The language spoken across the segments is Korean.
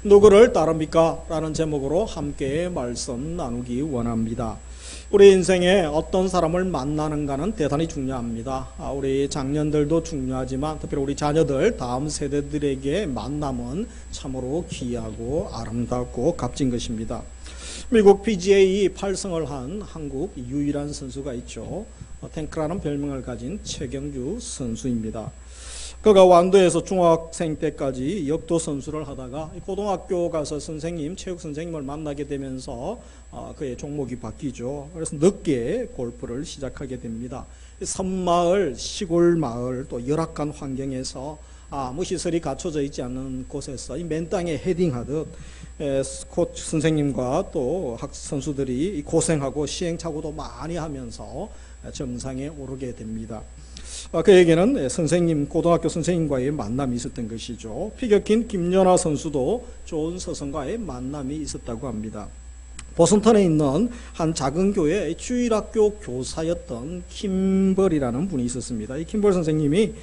누구를 따릅니까? 라는 제목으로 함께 말씀 나누기 원합니다. 우리 인생에 어떤 사람을 만나는가는 대단히 중요합니다. 우리 장년들도 중요하지만 특별히 우리 자녀들, 다음 세대들에게 만남은 참으로 귀하고 아름답고 값진 것입니다. 미국 PGA 8승을 한 한국 유일한 선수가 있죠. 탱크라는 별명을 가진 최경주 선수입니다. 그가 완도에서 중학생 때까지 역도 선수를 하다가 고등학교 가서 선생님, 체육 선생님을 만나게 되면서 그의 종목이 바뀌죠. 그래서 늦게 골프를 시작하게 됩니다. 섬마을, 시골 마을, 또 열악한 환경에서 아무 시설이 갖춰져 있지 않은 곳에서 맨 땅에 헤딩하듯 코치 선생님과 또 선수들이 고생하고 시행착오도 많이 하면서 정상에 오르게 됩니다. 그에게는 선생님, 고등학교 선생님과의 만남이 있었던 것이죠. 피 격힌 김연아 선수도 좋은 스승과의 만남이 있었다고 합니다. 보스턴에 있는 한 작은 교회의 주일학교 교사였던 킴벌이라는 분이 있었습니다. 이 킴벌 선생님이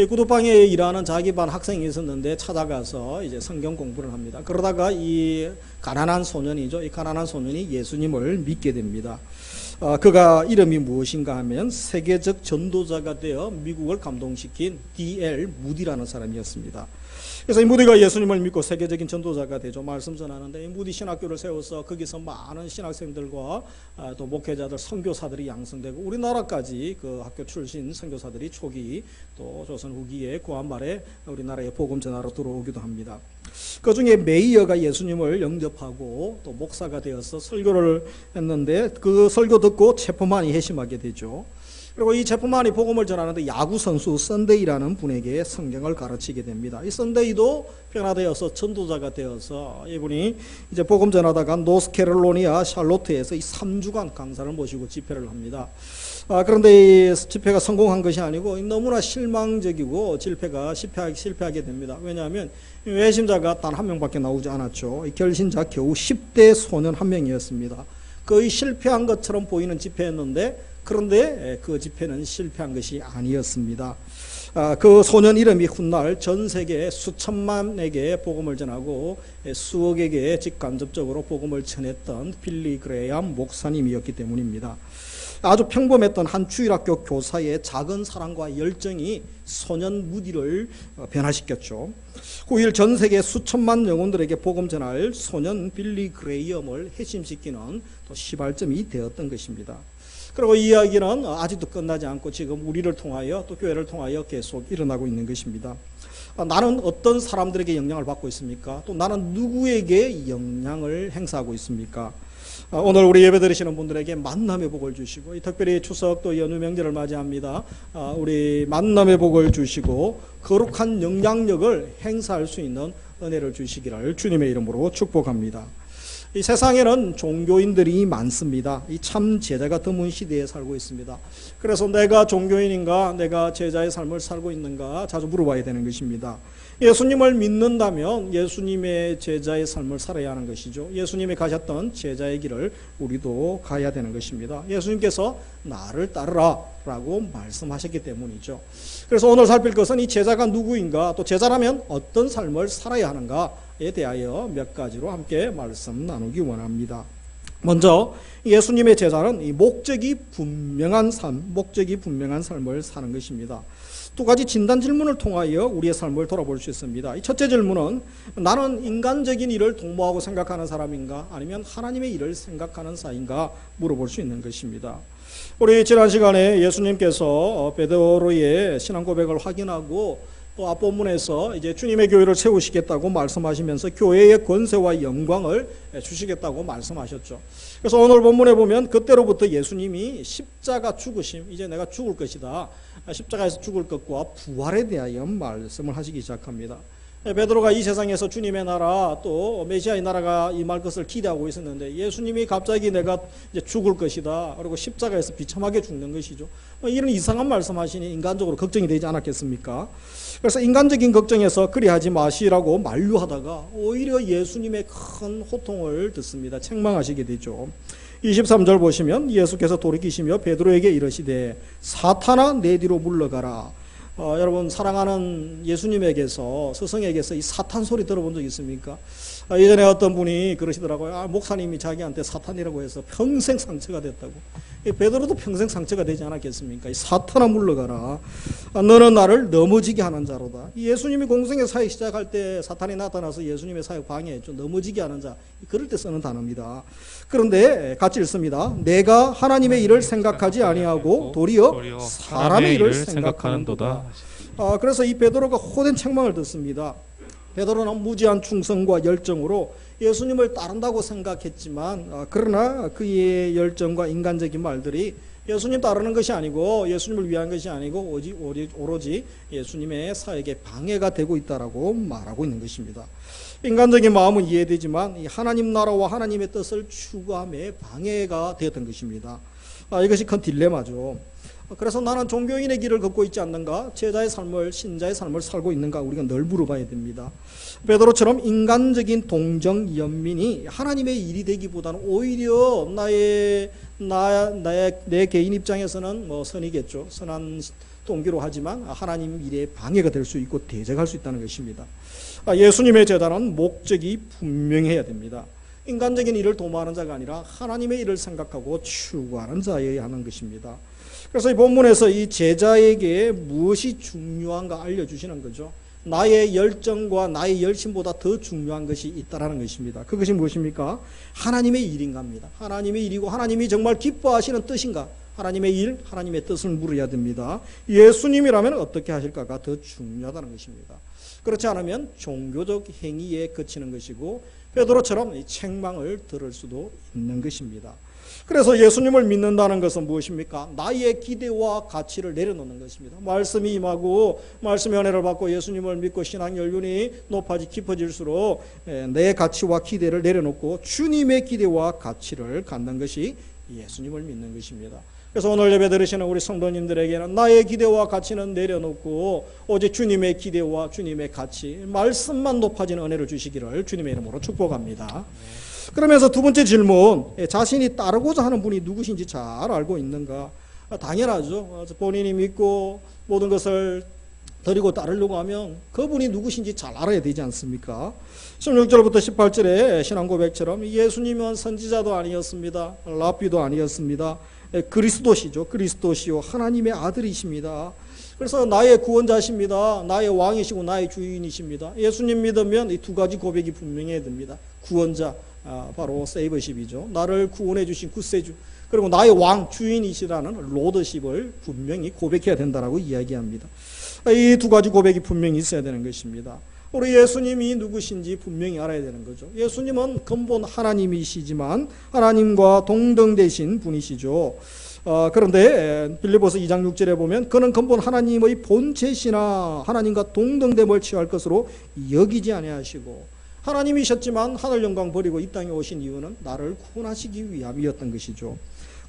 구두방에 일하는 자기 반 학생이 있었는데 찾아가서 이제 성경 공부를 합니다. 그러다가 이 가난한 소년이죠. 이 가난한 소년이 예수님을 믿게 됩니다. 그가 이름이 무엇인가 하면 세계적 전도자가 되어 미국을 감동시킨 D.L. 무디라는 사람이었습니다. 그래서 이 무디가 예수님을 믿고 세계적인 전도자가 되죠. 말씀 전하는데 이 무디 신학교를 세워서 거기서 많은 신학생들과 또 목회자들, 선교사들이 양성되고 우리나라까지 그 학교 출신 선교사들이 초기 또 조선 후기에 구한 말에 우리나라에 복음 전하러 들어오기도 합니다. 그 중에 메이어가 예수님을 영접하고 또 목사가 되어서 설교를 했는데 그 설교 듣고 체포만이 회심하게 되죠. 그리고 이 체포만이 복음을 전하는데 야구 선수 선데이라는 분에게 성경을 가르치게 됩니다. 이 선데이도 변화되어서 전도자가 되어서 이분이 이제 복음 전하다가 노스캐롤라이나 샬롯트에서 이 3주간 강사를 모시고 집회를 합니다. 그런데 이 집회가 성공한 것이 아니고 너무나 실망적이고 실패하게 됩니다. 왜냐하면 회심자가 단 한 명밖에 나오지 않았죠. 이 결신자 겨우 10대 소년 한 명이었습니다. 거의 실패한 것처럼 보이는 집회였는데 그런데 그 집회는 실패한 것이 아니었습니다. 그 소년 이름이 훗날 전 세계 수천만에게 복음을 전하고 수억에게 직간접적으로 복음을 전했던 빌리 그레이엄 목사님이었기 때문입니다. 아주 평범했던 한 주일학교 교사의 작은 사랑과 열정이 소년 무디를 변화시켰죠. 후일 전 세계 수천만 영혼들에게 복음 전할 소년 빌리 그레이엄을 회심시키는 또 시발점이 되었던 것입니다. 그리고 이 이야기는 아직도 끝나지 않고 지금 우리를 통하여 또 교회를 통하여 계속 일어나고 있는 것입니다. 나는 어떤 사람들에게 영향을 받고 있습니까? 또 나는 누구에게 영향을 행사하고 있습니까? 오늘 우리 예배 드리시는 분들에게 만남의 복을 주시고 특별히 추석 또 연휴 명절을 맞이합니다. 우리 만남의 복을 주시고 거룩한 영향력을 행사할 수 있는 은혜를 주시기를 주님의 이름으로 축복합니다. 이 세상에는 종교인들이 많습니다. 이 참 제자가 드문 시대에 살고 있습니다. 그래서 내가 종교인인가, 내가 제자의 삶을 살고 있는가 자주 물어봐야 되는 것입니다. 예수님을 믿는다면 예수님의 제자의 삶을 살아야 하는 것이죠. 예수님이 가셨던 제자의 길을 우리도 가야 되는 것입니다. 예수님께서 나를 따르라 라고 말씀하셨기 때문이죠. 그래서 오늘 살필 것은 이 제자가 누구인가, 또 제자라면 어떤 삶을 살아야 하는가에 대하여 몇 가지로 함께 말씀 나누기 원합니다. 먼저 예수님의 제자는 이 목적이 분명한 삶을 사는 것입니다. 두 가지 진단 질문을 통하여 우리의 삶을 돌아볼 수 있습니다. 이 첫째 질문은 나는 인간적인 일을 도모하고 생각하는 사람인가 아니면 하나님의 일을 생각하는 사인가 물어볼 수 있는 것입니다. 우리 지난 시간에 예수님께서 베드로의 신앙 고백을 확인하고 또 앞본문에서 이제 주님의 교회를 세우시겠다고 말씀하시면서 교회의 권세와 영광을 주시겠다고 말씀하셨죠. 그래서 오늘 본문에 보면 그때로부터 예수님이 십자가 죽으심, 이제 내가 죽을 것이다, 십자가에서 죽을 것과 부활에 대하여 말씀을 하시기 시작합니다. 베드로가 이 세상에서 주님의 나라 또 메시아의 나라가 임할 것을 기대하고 있었는데 예수님이 갑자기 내가 이제 죽을 것이다, 그리고 십자가에서 비참하게 죽는 것이죠. 이런 이상한 말씀하시니 인간적으로 걱정이 되지 않았겠습니까? 그래서 인간적인 걱정에서 그리하지 마시라고 만류하다가 오히려 예수님의 큰 호통을 듣습니다. 책망하시게 되죠. 23절 보시면 예수께서 돌이키시며 베드로에게 이르시되 사탄아 내 뒤로 물러가라. 여러분 사랑하는 예수님에게서 스승에게서 이 사탄 소리 들어본 적 있습니까? 예전에 어떤 분이 그러시더라고요. 목사님이 자기한테 사탄이라고 해서 평생 상처가 됐다고. 베드로도 평생 상처가 되지 않았겠습니까? 이 사탄아 물러가라. 너는 나를 넘어지게 하는 자로다. 예수님이 공생의 사역 시작할 때 사탄이 나타나서 예수님의 사역 방해했죠. 넘어지게 하는 자. 그럴 때 쓰는 단어입니다. 그런데 같이 읽습니다. 내가 하나님의 일을 생각하지 아니하고 도리어 사람의 일을 생각하는도다. 그래서 이 베드로가 호된 책망을 듣습니다. 베드로는 무지한 충성과 열정으로 예수님을 따른다고 생각했지만 그러나 그의 열정과 인간적인 말들이 예수님 따르는 것이 아니고 예수님을 위한 것이 아니고 오로지 예수님의 사역에 방해가 되고 있다라고 말하고 있는 것입니다. 인간적인 마음은 이해되지만 하나님 나라와 하나님의 뜻을 추구함에 방해가 되었던 것입니다. 이것이 큰 딜레마죠. 그래서 나는 종교인의 길을 걷고 있지 않는가? 제자의 삶을, 신자의 삶을 살고 있는가? 우리가 늘 물어봐야 됩니다. 베드로처럼 인간적인 동정 연민이 하나님의 일이 되기보다는 오히려 내 개인 입장에서는 선이겠죠. 선한 동기로 하지만 하나님 일에 방해가 될 수 있고 대적할 수 있다는 것입니다. 예수님의 제자는 목적이 분명해야 됩니다. 인간적인 일을 도모하는 자가 아니라 하나님의 일을 생각하고 추구하는 자여야 하는 것입니다. 그래서 이 본문에서 이 제자에게 무엇이 중요한가 알려주시는 거죠. 나의 열정과 나의 열심보다 더 중요한 것이 있다라는 것입니다. 그것이 무엇입니까? 하나님의 일인가입니다. 하나님의 일이고 하나님이 정말 기뻐하시는 뜻인가? 하나님의 일, 하나님의 뜻을 물어야 됩니다. 예수님이라면 어떻게 하실까가 더 중요하다는 것입니다. 그렇지 않으면 종교적 행위에 그치는 것이고 베드로처럼 이 책망을 들을 수도 있는 것입니다. 그래서 예수님을 믿는다는 것은 무엇입니까? 나의 기대와 가치를 내려놓는 것입니다. 말씀이 임하고 말씀의 은혜를 받고 예수님을 믿고 신앙 연륜이 깊어질수록 내 가치와 기대를 내려놓고 주님의 기대와 가치를 갖는 것이 예수님을 믿는 것입니다. 그래서 오늘 예배 들으시는 우리 성도님들에게는 나의 기대와 가치는 내려놓고 오직 주님의 기대와 주님의 가치, 말씀만 높아지는 은혜를 주시기를 주님의 이름으로 축복합니다. 그러면서 두 번째 질문, 자신이 따르고자 하는 분이 누구신지 잘 알고 있는가? 당연하죠. 본인이 믿고 모든 것을 드리고 따르려고 하면 그분이 누구신지 잘 알아야 되지 않습니까? 16절부터 18절에 신앙고백처럼 예수님은 선지자도 아니었습니다. 랍비도 아니었습니다. 그리스도시죠. 그리스도시요 하나님의 아들이십니다. 그래서 나의 구원자십니다. 나의 왕이시고 나의 주인이십니다. 예수님 믿으면 이 두 가지 고백이 분명해야 됩니다. 구원자, 바로 세이버십이죠. 나를 구원해 주신 구세주. 그리고 나의 왕, 주인이시라는 로드십을 분명히 고백해야 된다라고 이야기합니다. 이 두 가지 고백이 분명히 있어야 되는 것입니다. 우리 예수님이 누구신지 분명히 알아야 되는 거죠. 예수님은 근본 하나님이시지만 하나님과 동등되신 분이시죠. 그런데 빌립보서 2장 6절에 보면 그는 근본 하나님의 본체시나 하나님과 동등됨을 취할 것으로 여기지 아니하시고 하나님이셨지만 하늘 영광 버리고 이 땅에 오신 이유는 나를 구원하시기 위함이었던 것이죠.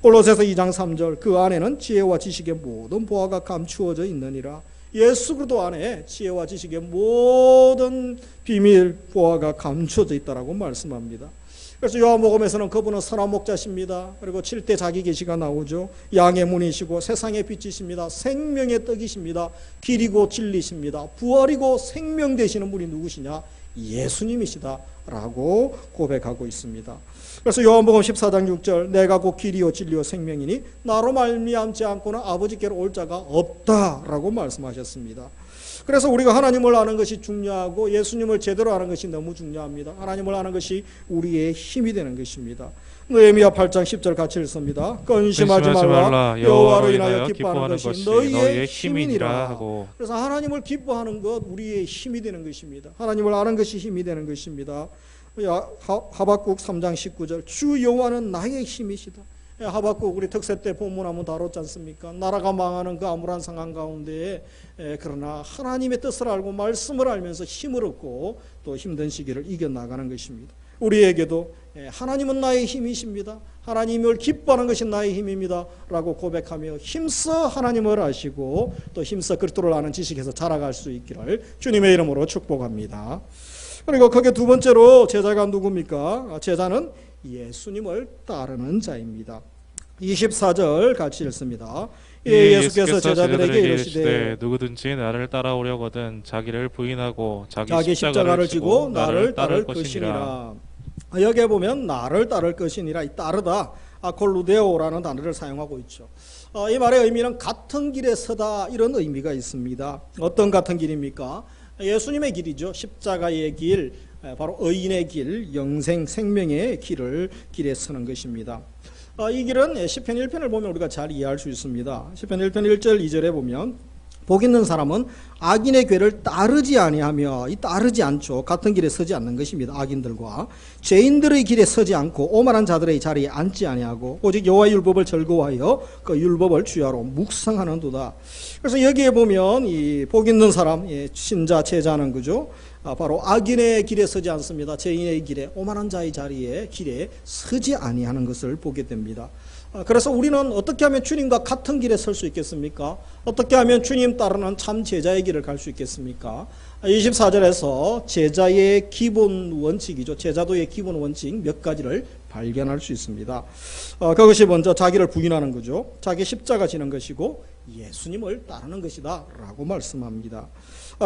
골로새서 2장 3절 그 안에는 지혜와 지식의 모든 보화가 감추어져 있느니라. 예수 그리스도 안에 지혜와 지식의 모든 비밀 보화가 감추어져 있다라고 말씀합니다. 그래서 요한복음에서는 그분은 선한 목자십니다. 그리고 7대 자기 계시가 나오죠. 양의 문이시고 세상의 빛이십니다. 생명의 떡이십니다. 길이고 진리십니다. 부활이고 생명 되시는 분이 누구시냐? 예수님이시다라고 고백하고 있습니다. 그래서 요한복음 14장 6절 내가 곧 길이요 진리요 생명이니 나로 말미암지 않고는 아버지께로 올 자가 없다라고 말씀하셨습니다. 그래서 우리가 하나님을 아는 것이 중요하고 예수님을 제대로 아는 것이 너무 중요합니다. 하나님을 아는 것이 우리의 힘이 되는 것입니다. 느헤미야 8장 10절 같이 읽습니다. 근심하지 말라 여호와로 인하여 기뻐하는 것이 너희의 힘이니라 하고. 그래서 하나님을 기뻐하는 것 우리의 힘이 되는 것입니다. 하나님을 아는 것이 힘이 되는 것입니다. 하박국 3장 19절 주 여호와는 나의 힘이시다. 하박국 우리 특세 때 본문 한번 다뤘지 않습니까? 나라가 망하는 그 암울한 상황 가운데 그러나 하나님의 뜻을 알고 말씀을 알면서 힘을 얻고 또 힘든 시기를 이겨나가는 것입니다. 우리에게도 하나님은 나의 힘이십니다. 하나님을 기뻐하는 것이 나의 힘입니다. 라고 고백하며 힘써 하나님을 아시고 또 힘써 그리스도를 아는 지식에서 자라갈 수 있기를 주님의 이름으로 축복합니다. 그리고 거기에 두 번째로 제자가 누굽니까? 제자는 예수님을 따르는 자입니다. 24절 같이 읽습니다. 예수께서 제자들에게 이르시되 누구든지 나를 따라오려거든 자기를 부인하고 자기 십자가를 지고 나를 따를 것이니라. 여기에 보면 나를 따를 것이니라, 이 따르다 콜루데오라는 단어를 사용하고 있죠. 이 말의 의미는 같은 길에 서다, 이런 의미가 있습니다. 어떤 같은 길입니까? 예수님의 길이죠. 십자가의 길, 바로 의인의 길, 영생 생명의 길에 서는 것입니다. 이 길은 시편 1편을 보면 우리가 잘 이해할 수 있습니다. 시편 1편 1절 2절에 보면 복 있는 사람은 악인의 궤를 따르지 아니하며, 이 따르지 않죠. 같은 길에 서지 않는 것입니다. 악인들과 죄인들의 길에 서지 않고 오만한 자들의 자리에 앉지 아니하고 오직 여호와의 율법을 즐거워하여 그 율법을 주야로 묵상하는도다. 그래서 여기에 보면 이 복 있는 사람, 신자 제자는 그죠? 바로 악인의 길에 서지 않습니다. 죄인의 길에, 오만한 자의 길에 서지 아니하는 것을 보게 됩니다. 그래서 우리는 어떻게 하면 주님과 같은 길에 설 수 있겠습니까? 어떻게 하면 주님 따르는 참 제자의 길을 갈 수 있겠습니까? 24절에서 제자의 기본 원칙이죠. 제자도의 기본 원칙 몇 가지를 발견할 수 있습니다. 그것이 먼저 자기를 부인하는 거죠. 자기 십자가 지는 것이고 예수님을 따르는 것이다 라고 말씀합니다.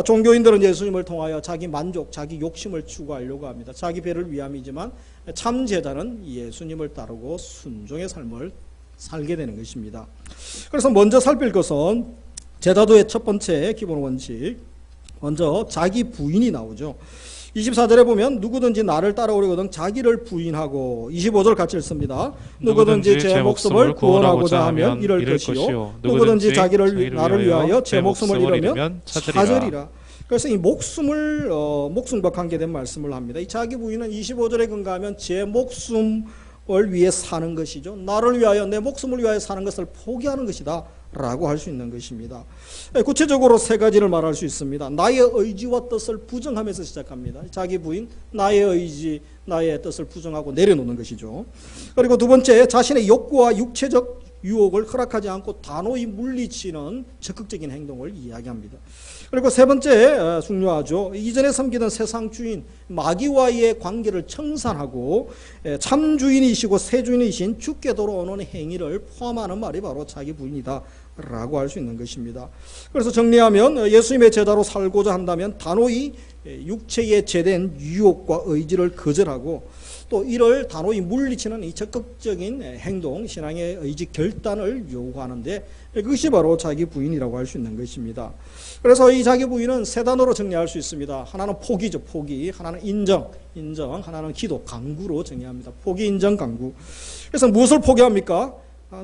종교인들은 예수님을 통하여 자기 만족, 자기 욕심을 추구하려고 합니다. 자기 배를 위함이지만 참 제자는 예수님을 따르고 순종의 삶을 살게 되는 것입니다. 그래서 먼저 살필 것은 제자도의 첫 번째 기본 원칙, 먼저 자기 부인이 나오죠. 24절에 보면 누구든지 나를 따라오려거든 자기를 부인하고, 25절 같이 읽습니다. 누구든지 제 목숨을 구원하고자 하면 잃을 것이요 누구든지 나를 위하여 제 목숨을 잃으면 찾으리라. 그래서 이 목숨과 관계된 말씀을 합니다. 이 자기 부인은 25절에 근거하면 제 목숨을 위해 사는 것이죠. 나를 위하여, 내 목숨을 위하여 사는 것을 포기하는 것이다 라고 할 수 있는 것입니다. 구체적으로 세 가지를 말할 수 있습니다. 나의 의지와 뜻을 부정하면서 시작합니다. 자기 부인, 나의 의지, 나의 뜻을 부정하고 내려놓는 것이죠. 그리고 두 번째, 자신의 욕구와 육체적 유혹을 허락하지 않고 단호히 물리치는 적극적인 행동을 이야기합니다. 그리고 세 번째, 중요하죠. 이전에 섬기던 세상 주인 마귀와의 관계를 청산하고 참 주인이시고 새 주인이신 주께 돌아오는 행위를 포함하는 말이 바로 자기 부인이다 라고 할 수 있는 것입니다. 그래서 정리하면 예수님의 제자로 살고자 한다면 단호히 육체에 제된 유혹과 의지를 거절하고, 또 이를 단호히 물리치는 이 적극적인 행동, 신앙의 의지 결단을 요구하는데, 그것이 바로 자기 부인이라고 할 수 있는 것입니다. 그래서 이 자기 부인은 세 단어로 정리할 수 있습니다. 하나는 포기죠, 포기. 하나는 인정, 하나는 기도, 강구로 정의합니다. 포기, 인정, 강구. 그래서 무엇을 포기합니까?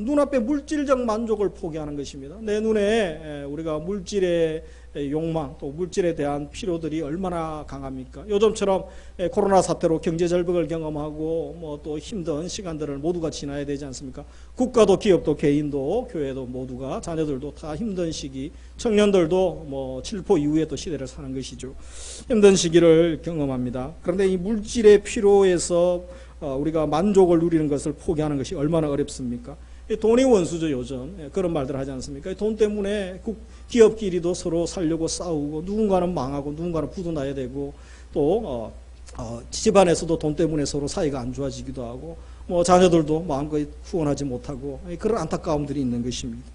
눈앞의 물질적 만족을 포기하는 것입니다. 내 눈에 우리가 물질의 욕망, 또 물질에 대한 필요들이 얼마나 강합니까? 요즘처럼 코로나 사태로 경제 절벽을 경험하고 또 힘든 시간들을 모두가 지나야 되지 않습니까? 국가도 기업도 개인도 교회도 모두가, 자녀들도 다 힘든 시기, 청년들도 칠포 이후에 또 시대를 사는 것이죠. 힘든 시기를 경험합니다. 그런데 이 물질의 필요에서 우리가 만족을 누리는 것을 포기하는 것이 얼마나 어렵습니까? 돈이 원수죠, 요즘. 그런 말들 하지 않습니까? 돈 때문에 기업끼리도 서로 살려고 싸우고, 누군가는 망하고 누군가는 부도나야 되고, 또 집안에서도 돈 때문에 서로 사이가 안 좋아지기도 하고, 자녀들도 마음껏 후원하지 못하고, 그런 안타까움들이 있는 것입니다.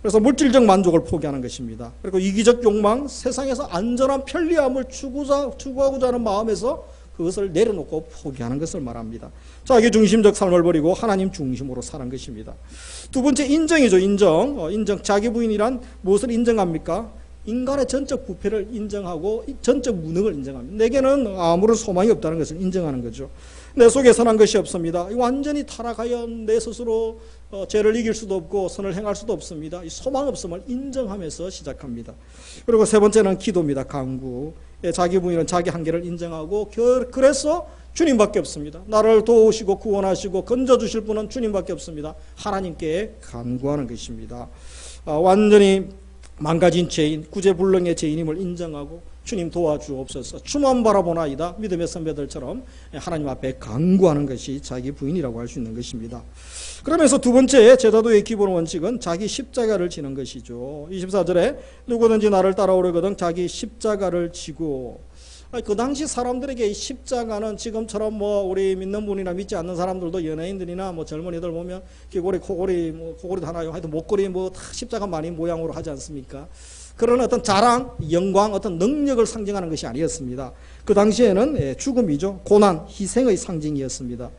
그래서 물질적 만족을 포기하는 것입니다. 그리고 이기적 욕망, 세상에서 안전한 편리함을 추구하고자 하는 마음에서 그것을 내려놓고 포기하는 것을 말합니다. 자기 중심적 삶을 버리고 하나님 중심으로 사는 것입니다. 두 번째, 인정이죠. 인정. 자기 부인이란 무엇을 인정합니까? 인간의 전적 부패를 인정하고 전적 무능을 인정합니다. 내게는 아무런 소망이 없다는 것을 인정하는 거죠. 내 속에 선한 것이 없습니다. 완전히 타락하여 내 스스로 죄를 이길 수도 없고 선을 행할 수도 없습니다. 이 소망 없음을 인정하면서 시작합니다. 그리고 세 번째는 기도입니다. 간구. 자기 부인은 자기 한계를 인정하고, 그래서 주님밖에 없습니다. 나를 도우시고 구원하시고 건져주실 분은 주님밖에 없습니다. 하나님께 간구하는 것입니다. 완전히 망가진 죄인, 구제불능의 죄인임을 인정하고 주님 도와주옵소서, 주만 바라보나이다, 믿음의 선배들처럼 하나님 앞에 간구하는 것이 자기 부인이라고 할 수 있는 것입니다. 그러면서 두 번째, 제자도의 기본 원칙은 자기 십자가를 지는 것이죠. 24절에 누구든지 나를 따라오려거든 자기 십자가를 지고, 그 당시 사람들에게 이 십자가는 지금처럼 뭐 우리 믿는 분이나 믿지 않는 사람들도 연예인들이나 뭐 젊은이들 보면 귀걸이, 코걸이, 뭐 코걸이도 하나요. 하여튼 목걸이 뭐 다 십자가 많이 모양으로 하지 않습니까? 그런 어떤 자랑, 영광, 어떤 능력을 상징하는 것이 아니었습니다. 그 당시에는 죽음이죠. 고난, 희생의 상징이었습니다.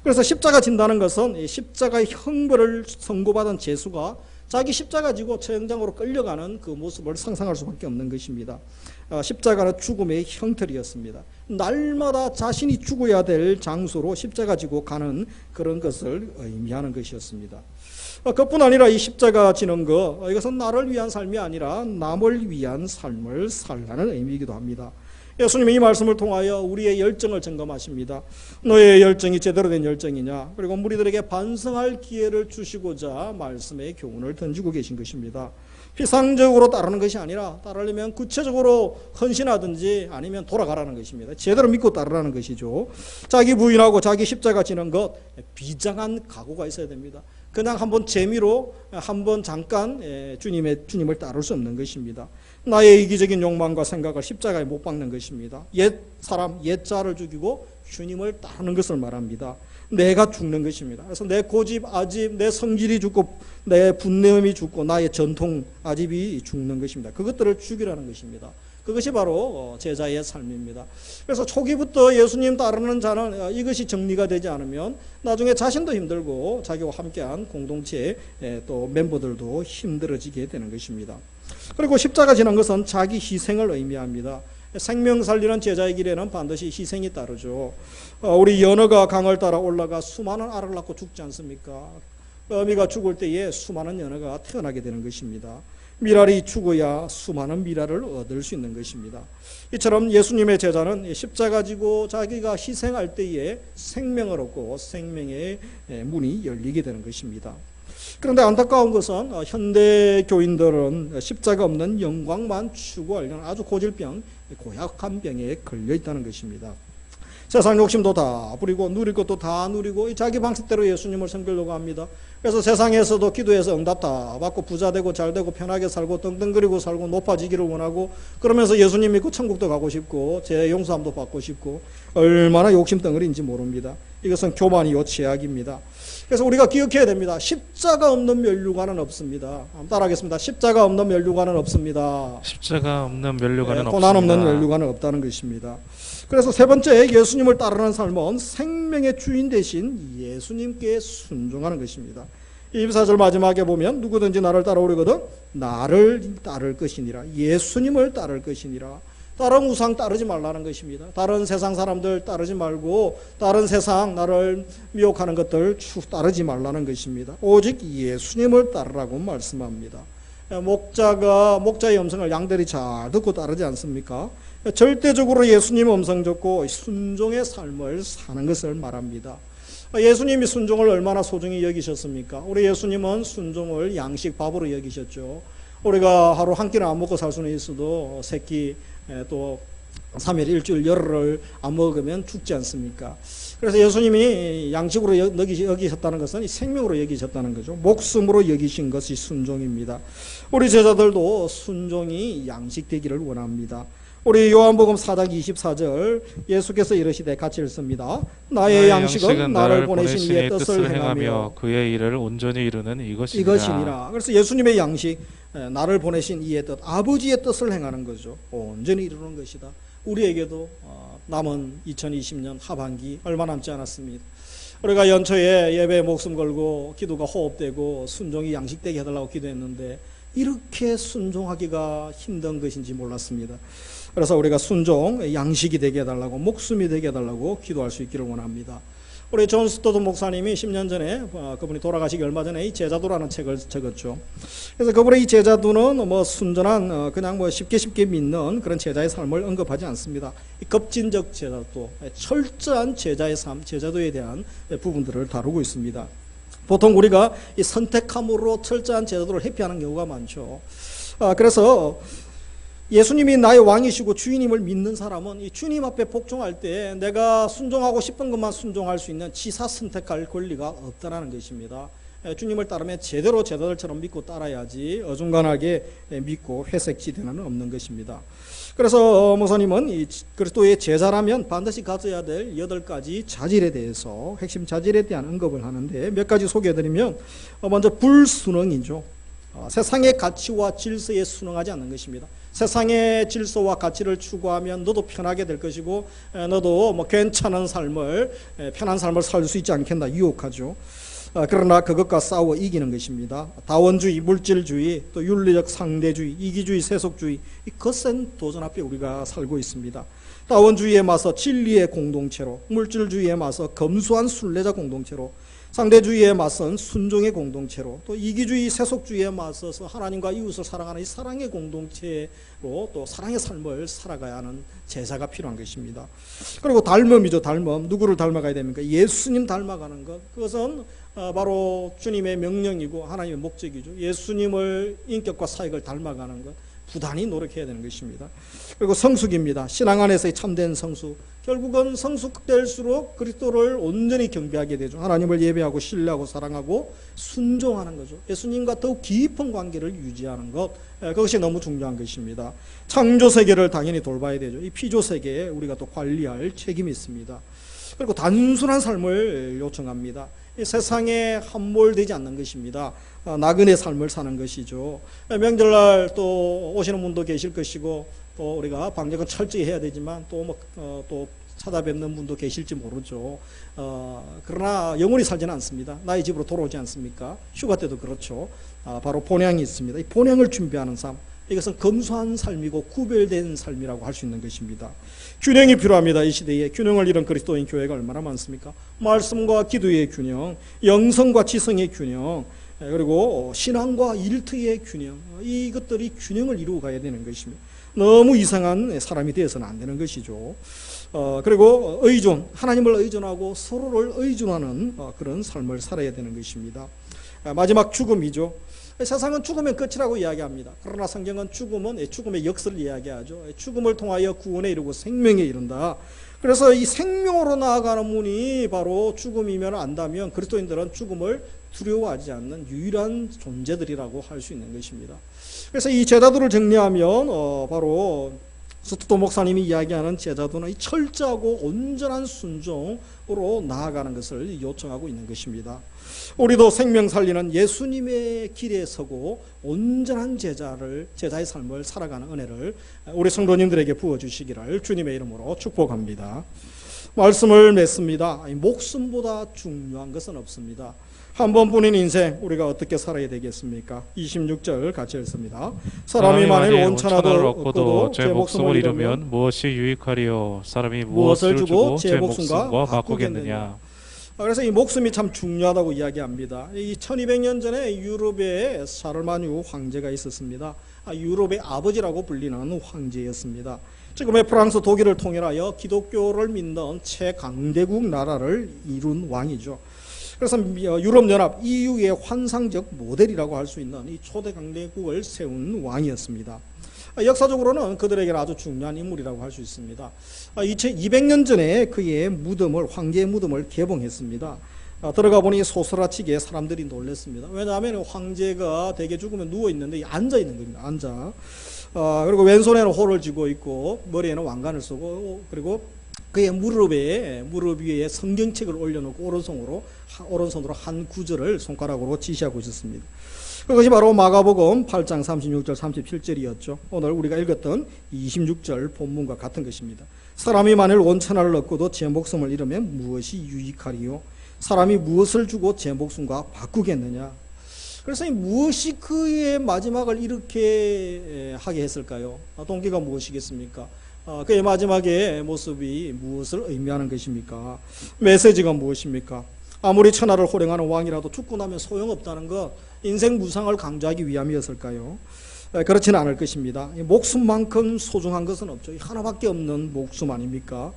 그래서 십자가 진다는 것은 십자가의 형벌을 선고받은 죄수가 자기 십자가 지고 천장으로 끌려가는 그 모습을 상상할 수밖에 없는 것입니다. 십자가는 죽음의 형틀이었습니다. 날마다 자신이 죽어야 될 장소로 십자가 지고 가는 그런 것을 의미하는 것이었습니다. 그뿐 아니라 이 십자가 지는 것, 이것은 나를 위한 삶이 아니라 남을 위한 삶을 살라는 의미이기도 합니다. 예수님이 이 말씀을 통하여 우리의 열정을 점검하십니다. 너의 열정이 제대로 된 열정이냐? 그리고 무리들에게 반성할 기회를 주시고자 말씀의 교훈을 던지고 계신 것입니다. 피상적으로 따르는 것이 아니라 따르려면 구체적으로 헌신하든지 아니면 돌아가라는 것입니다. 제대로 믿고 따르라는 것이죠. 자기 부인하고 자기 십자가 지는 것, 비장한 각오가 있어야 됩니다. 그냥 한번 재미로 한번 잠깐 주님을 따를 수 없는 것입니다. 나의 이기적인 욕망과 생각을 십자가에 못 박는 것입니다. 옛 사람, 옛 자를 죽이고 주님을 따르는 것을 말합니다. 내가 죽는 것입니다. 그래서 내 고집, 아집, 내 성질이 죽고 내 분내음이 죽고 나의 전통, 아집이 죽는 것입니다. 그것들을 죽이라는 것입니다. 그것이 바로 제자의 삶입니다. 그래서 초기부터 예수님 따르는 자는 이것이 정리가 되지 않으면 나중에 자신도 힘들고 자기와 함께한 공동체 또 멤버들도 힘들어지게 되는 것입니다. 그리고 십자가 지는 것은 자기 희생을 의미합니다. 생명 살리는 제자의 길에는 반드시 희생이 따르죠. 우리 연어가 강을 따라 올라가 수많은 알을 낳고 죽지 않습니까? 어미가 죽을 때에 수많은 연어가 태어나게 되는 것입니다. 미랄이 죽어야 수많은 미랄을 얻을 수 있는 것입니다. 이처럼 예수님의 제자는 십자가 지고 자기가 희생할 때에 생명을 얻고 생명의 문이 열리게 되는 것입니다. 그런데 안타까운 것은 현대 교인들은 십자가 없는 영광만 추구하려는 아주 고질병, 고약한 병에 걸려 있다는 것입니다. 세상 욕심도 다 부리고 누릴 것도 다 누리고 자기 방식대로 예수님을 섬기려고 합니다. 그래서 세상에서도 기도해서 응답 다 받고 부자 되고 잘 되고 편하게 살고 떵떵거리고 살고 높아지기를 원하고 그러면서 예수님 믿고 천국도 가고 싶고 죄 용서함도 받고 싶고 얼마나 욕심덩어리인지 모릅니다. 이것은 교만이요 죄악입니다. 그래서 우리가 기억해야 됩니다. 십자가 없는 면류관은 없습니다. 따라하겠습니다. 십자가 없는 면류관은 없습니다. 십자가 없는 면류관은 고난 없습니다. 없는 면류관은 없다는 것입니다. 그래서 세 번째, 예수님을 따르는 삶은 생명의 주인 대신 예수님께 순종하는 것입니다. 24절 마지막에 보면 누구든지 나를 따라오려거든 나를 따를 것이니라. 예수님을 따를 것이니라. 다른 우상 따르지 말라는 것입니다. 다른 세상 사람들 따르지 말고 다른 세상 나를 미혹하는 것들 따르지 말라는 것입니다. 오직 예수님을 따르라고 말씀합니다. 목자의 음성을 양들이 잘 듣고 따르지 않습니까? 절대적으로 예수님의 음성 듣고 순종의 삶을 사는 것을 말합니다. 예수님이 순종을 얼마나 소중히 여기셨습니까? 우리 예수님은 순종을 양식 밥으로 여기셨죠. 우리가 하루 한 끼를 안 먹고 살 수는 있어도 세 끼 또 3일 일주일 열흘을 안 먹으면 죽지 않습니까? 그래서 예수님이 양식으로 여기셨다는 것은 생명으로 여기셨다는 거죠. 목숨으로 여기신 것이 순종입니다. 우리 제자들도 순종이 양식되기를 원합니다. 우리 요한복음 4장 24절 예수께서 이르시되 같이 읽습니다. 나의 양식은 나를 보내신 이의 뜻을 행하며 그의 일을 온전히 이루는 이것이니라. 그래서 예수님의 양식, 나를 보내신 이의 뜻, 아버지의 뜻을 행하는 거죠. 온전히 이루는 것이다. 우리에게도 남은 2020년 하반기 얼마 남지 않았습니다. 우리가 연초에 예배에 목숨 걸고 기도가 호흡되고 순종이 양식되게 해달라고 기도했는데 이렇게 순종하기가 힘든 것인지 몰랐습니다. 그래서 우리가 순종, 양식이 되게 해달라고, 목숨이 되게 해달라고 기도할 수 있기를 원합니다. 우리 존 스토드 목사님이 10년 전에 그분이 돌아가시기 얼마 전에 이 제자도라는 책을 적었죠. 그래서 그분의 이 제자도는 뭐 순전한 그냥 뭐 쉽게 믿는 그런 제자의 삶을 언급하지 않습니다. 이 급진적 제자도, 철저한 제자의 삶, 제자도에 대한 부분들을 다루고 있습니다. 보통 우리가 이 선택함으로 철저한 제자도를 회피하는 경우가 많죠. 그래서 예수님이 나의 왕이시고 주인임을 믿는 사람은 이 주님 앞에 복종할 때 내가 순종하고 싶은 것만 순종할 수 있는 지사 선택할 권리가 없다는 것입니다. 주님을 따르면 제대로 제자들처럼 믿고 따라야지 어중간하게 믿고 회색지대는 없는 것입니다. 그래서 목사님은 이 그리스도의 제자라면 반드시 가져야 될 8가지 자질에 대해서 핵심 자질에 대한 언급을 하는데 몇 가지 소개해드리면 먼저 불순응이죠. 세상의 가치와 질서에 순응하지 않는 것입니다. 세상의 질서와 가치를 추구하면 너도 편하게 될 것이고 너도 뭐 괜찮은 삶을 편한 삶을 살 수 있지 않겠나 유혹하죠. 그러나 그것과 싸워 이기는 것입니다. 다원주의, 물질주의, 또 윤리적 상대주의, 이기주의, 세속주의 이 거센 도전 앞에 우리가 살고 있습니다. 다원주의에 맞서 진리의 공동체로, 물질주의에 맞서 검소한 순례자 공동체로, 상대주의에 맞선 순종의 공동체로, 또 이기주의, 세속주의에 맞서서 하나님과 이웃을 사랑하는 이 사랑의 공동체로 또 사랑의 삶을 살아가야 하는 제자가 필요한 것입니다. 그리고 닮음이죠. 닮음. 누구를 닮아가야 됩니까? 예수님 닮아가는 것. 그것은 바로 주님의 명령이고 하나님의 목적이죠. 예수님을 인격과 사역을 닮아가는 것. 부단히 노력해야 되는 것입니다. 그리고 성숙입니다. 신앙 안에서의 참된 성숙. 결국은 성숙될수록 그리스도를 온전히 경배하게 되죠. 하나님을 예배하고 신뢰하고 사랑하고 순종하는 거죠. 예수님과 더욱 깊은 관계를 유지하는 것. 그것이 너무 중요한 것입니다. 창조 세계를 당연히 돌봐야 되죠. 이 피조 세계에 우리가 또 관리할 책임이 있습니다. 그리고 단순한 삶을 요청합니다. 이 세상에 함몰되지 않는 것입니다. 나그네 삶을 사는 것이죠. 명절날 또 오시는 분도 계실 것이고 또 우리가 방역은 철저히 해야 되지만 또 찾아뵙는 분도 계실지 모르죠. 그러나 영원히 살지는 않습니다. 나의 집으로 돌아오지 않습니까? 휴가 때도 그렇죠. 바로 본향이 있습니다. 이 본향을 준비하는 삶. 이것은 검소한 삶이고 구별된 삶이라고 할 수 있는 것입니다. 균형이 필요합니다. 이 시대에 균형을 잃은 그리스도인 교회가 얼마나 많습니까? 말씀과 기도의 균형, 영성과 지성의 균형, 그리고 신앙과 일터의 균형, 이것들이 균형을 이루어 가야 되는 것입니다. 너무 이상한 사람이 되어서는 안 되는 것이죠. 그리고 의존, 하나님을 의존하고 서로를 의존하는 그런 삶을 살아야 되는 것입니다. 마지막 죽음이죠. 세상은 죽으면 끝이라고 이야기합니다. 그러나 성경은 죽음의 역설을 이야기하죠. 죽음을 통하여 구원에 이르고 생명에 이른다. 그래서 이 생명으로 나아가는 문이 바로 죽음이면 안다면 그리스도인들은 죽음을 두려워하지 않는 유일한 존재들이라고 할 수 있는 것입니다. 그래서 이 제자도를 정리하면 바로 스투토 목사님이 이야기하는 제자도는 이 철저하고 온전한 순종으로 나아가는 것을 요청하고 있는 것입니다. 우리도 생명 살리는 예수님의 길에 서고 온전한 제자의 삶을 살아가는 은혜를 우리 성도님들에게 부어주시기를 주님의 이름으로 축복합니다. 말씀을 맺습니다. 목숨보다 중요한 것은 없습니다. 한 번뿐인 인생 우리가 어떻게 살아야 되겠습니까? 26절 같이 읽습니다. 사람이 만일 온천하를 얻고도 제 목숨을 잃으면 무엇이 유익하리요? 사람이 무엇을 주고 제 목숨과 바꾸겠느냐? 그래서 이 목숨이 참 중요하다고 이야기합니다. 이 1200년 전에 유럽에 샤를마뉴 황제가 있었습니다. 유럽의 아버지라고 불리는 황제였습니다. 지금의 프랑스, 독일을 통일하여 기독교를 믿는 최강대국 나라를 이룬 왕이죠. 그래서 유럽연합 EU의 환상적 모델이라고 할 수 있는 이 초대 강대국을 세운 왕이었습니다. 역사적으로는 그들에게는 아주 중요한 인물이라고 할 수 있습니다. 2200년 전에 그의 무덤을, 황제의 무덤을 개봉했습니다. 들어가 보니 소스라치게 사람들이 놀랐습니다. 왜냐하면 황제가 대개 죽으면 누워있는데 앉아있는 겁니다. 앉아. 그리고 왼손에는 호를 쥐고 있고 머리에는 왕관을 쓰고 그리고 그의 무릎 위에 성경책을 올려놓고 오른손으로 한 구절을 손가락으로 지시하고 있었습니다. 그것이 바로 마가복음 8장 36절 37절이었죠. 오늘 우리가 읽었던 26절 본문과 같은 것입니다. 사람이 만일 온천하를 얻고도 제 목숨을 잃으면 무엇이 유익하리요? 사람이 무엇을 주고 제 목숨과 바꾸겠느냐? 그래서 무엇이 그의 마지막을 이렇게 하게 했을까요? 동기가 무엇이겠습니까? 그의 마지막의 모습이 무엇을 의미하는 것입니까? 메시지가 무엇입니까? 아무리 천하를 호령하는 왕이라도 죽고 나면 소용없다는 것, 인생 무상을 강조하기 위함이었을까요? 그렇지는 않을 것입니다. 목숨만큼 소중한 것은 없죠. 하나밖에 없는 목숨 아닙니까?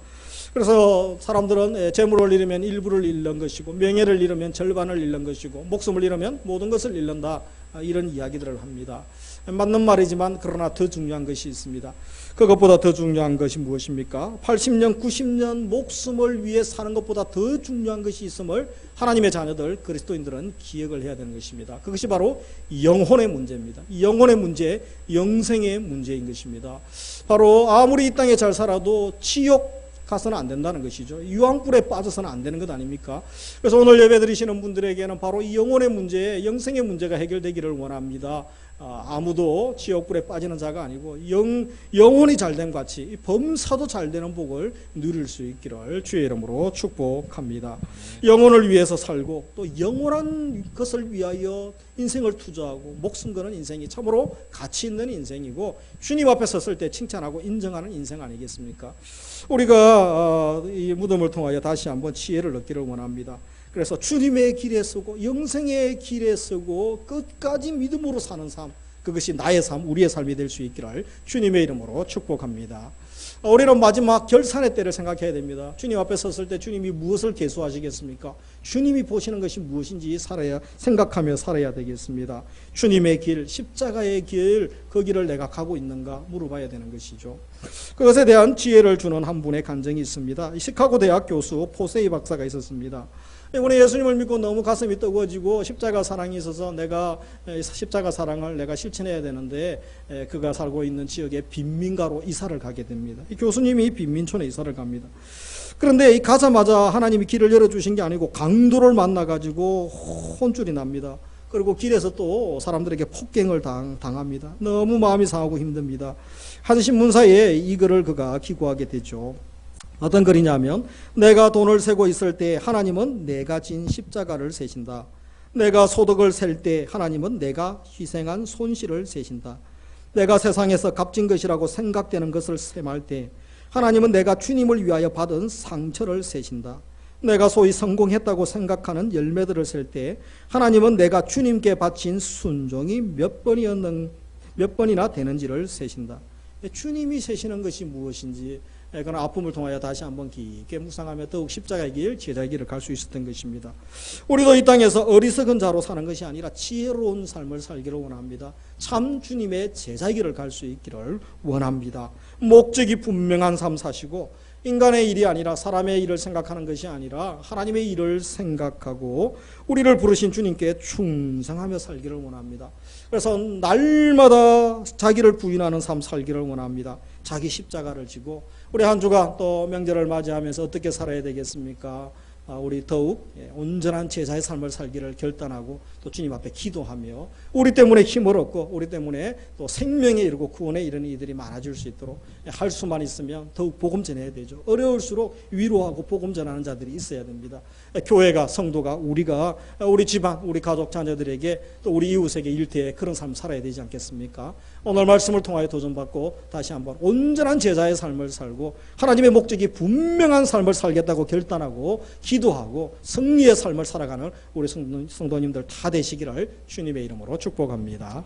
그래서 사람들은 재물을 잃으면 일부를 잃는 것이고 명예를 잃으면 절반을 잃는 것이고 목숨을 잃으면 모든 것을 잃는다, 이런 이야기들을 합니다. 맞는 말이지만 그러나 더 중요한 것이 있습니다. 그것보다 더 중요한 것이 무엇입니까? 80년, 90년 목숨을 위해 사는 것보다 더 중요한 것이 있음을 하나님의 자녀들, 그리스도인들은 기억을 해야 되는 것입니다. 그것이 바로 영혼의 문제입니다. 영혼의 문제, 영생의 문제인 것입니다. 바로 아무리 이 땅에 잘 살아도 지옥 가서는 안 된다는 것이죠. 유황불에 빠져서는 안 되는 것 아닙니까? 그래서 오늘 예배 드리시는 분들에게는 바로 이 영혼의 문제, 영생의 문제가 해결되기를 원합니다. 아무도 지옥불에 빠지는 자가 아니고 영혼이 잘됨 같이 범사도 잘되는 복을 누릴 수 있기를 주의 이름으로 축복합니다. 영혼을 위해서 살고 또 영원한 것을 위하여 인생을 투자하고 목숨 거는 인생이 참으로 가치 있는 인생이고 주님 앞에 섰을 때 칭찬하고 인정하는 인생 아니겠습니까? 우리가 이 무덤을 통하여 다시 한번 지혜를 얻기를 원합니다. 그래서 주님의 길에 서고 영생의 길에 서고 끝까지 믿음으로 사는 삶, 그것이 나의 삶, 우리의 삶이 될 수 있기를 주님의 이름으로 축복합니다. 우리는 마지막 결산의 때를 생각해야 됩니다. 주님 앞에 섰을 때 주님이 무엇을 계수하시겠습니까? 주님이 보시는 것이 무엇인지 생각하며 살아야 되겠습니다. 주님의 길, 십자가의 길, 그 길을 내가 가고 있는가 물어봐야 되는 것이죠. 그것에 대한 지혜를 주는 한 분의 간증이 있습니다. 시카고 대학 교수 포세이 박사가 있었습니다. 우리 예수님을 믿고 너무 가슴이 뜨거워지고 십자가 사랑이 있어서 내가 십자가 사랑을 내가 실천해야 되는데 그가 살고 있는 지역의 빈민가로 이사를 가게 됩니다. 이 교수님이 빈민촌에 이사를 갑니다. 그런데 가자마자 하나님이 길을 열어주신 게 아니고 강도를 만나가지고 혼쭐이 납니다. 그리고 길에서 또 사람들에게 폭행을 당합니다. 너무 마음이 상하고 힘듭니다. 한 신문사에 이 글을 그가 기고하게 되죠. 어떤 글이냐면 내가 돈을 세고 있을 때 하나님은 내가 진 십자가를 세신다. 내가 소득을 셀 때 하나님은 내가 희생한 손실을 세신다. 내가 세상에서 값진 것이라고 생각되는 것을 셈할 때 하나님은 내가 주님을 위하여 받은 상처를 세신다. 내가 소위 성공했다고 생각하는 열매들을 셀 때 하나님은 내가 주님께 바친 순종이 몇 번이나 되는지를 세신다. 주님이 세시는 것이 무엇인지 그런 아픔을 통하여 다시 한번 깊게 묵상하며 더욱 십자가의 길, 제자의 길을 갈 수 있었던 것입니다. 우리도 이 땅에서 어리석은 자로 사는 것이 아니라 지혜로운 삶을 살기를 원합니다. 참 주님의 제자의 길을 갈 수 있기를 원합니다. 목적이 분명한 삶 사시고 인간의 일이 아니라 사람의 일을 생각하는 것이 아니라 하나님의 일을 생각하고 우리를 부르신 주님께 충성하며 살기를 원합니다. 그래서 날마다 자기를 부인하는 삶 살기를 원합니다. 자기 십자가를 지고 우리 한 주간 또 명절을 맞이하면서 어떻게 살아야 되겠습니까? 우리 더욱 온전한 제자의 삶을 살기를 결단하고 또 주님 앞에 기도하며 우리 때문에 힘을 얻고 우리 때문에 또 생명에 이르고 구원에 이르는 이들이 많아질 수 있도록 할 수만 있으면 더욱 복음 전해야 되죠. 어려울수록 위로하고 복음 전하는 자들이 있어야 됩니다. 교회가, 성도가, 우리가 우리 집안, 우리 가족, 자녀들에게 또 우리 이웃에게 일대에 그런 삶 살아야 되지 않겠습니까? 오늘 말씀을 통하여 도전받고 다시 한번 온전한 제자의 삶을 살고 하나님의 목적이 분명한 삶을 살겠다고 결단하고 기도하고 승리의 삶을 살아가는 우리 성도님들 다 되시기를 주님의 이름으로 축복합니다.